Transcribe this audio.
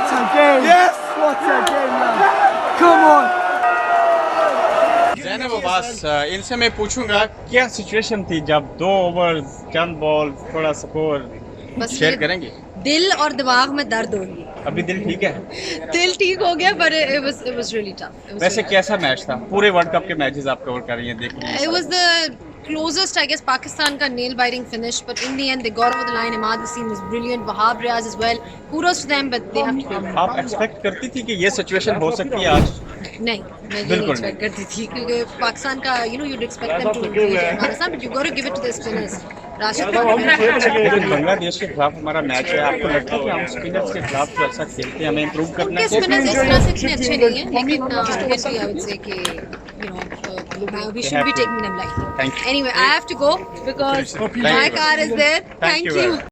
What a game! Yes! What a game, man! Come on! Zainab Abbas, इनसे मैं पूछूंगा क्या सिचुएशन थी जब 2 ओवर चंद बॉल थोड़ा स्कोर बस शेयर मेरे करेंगे? दिल और दिमाग में दर्द हो गई। अभी दिल ठीक है? दिल ठीक हो गया पर it was really tough. वैसे कैसा मैच था? पूरे वर्ल्ड कप के मैचेस आप कवर कर रही हैं, देख रही It हैं। was the closest, I guess, Pakistan का nail biting finish, but in the end they got over the line. Imad Wasim was brilliant, Wahab Riaz as well. Kudos to them, but they have to pay. आप expect करती थी कि ये situation हो सकती है आज? नहीं, मैं ये नहीं बिल्कुल एक्सपेक्ट करती थी क्योंकि पाकिस्तान का you'd expect them to engage Afghanistan, but you got to give it to the spinners. Rashid Khan Bangladesh के खिलाफ हमारा मैच है, आपको लगता है कि हम स्पिनर्स के खिलाफ जो अच्छा खेलते हैं हमें इम्प्रूव करना उनके है? spinners इस तरह से इतने अच्छे नहीं हैं, लेकिन फिर भी I would say कि we should be taking them lightly. Thank you. Anyway, I have to go because Thank my you. car is there. Thank you.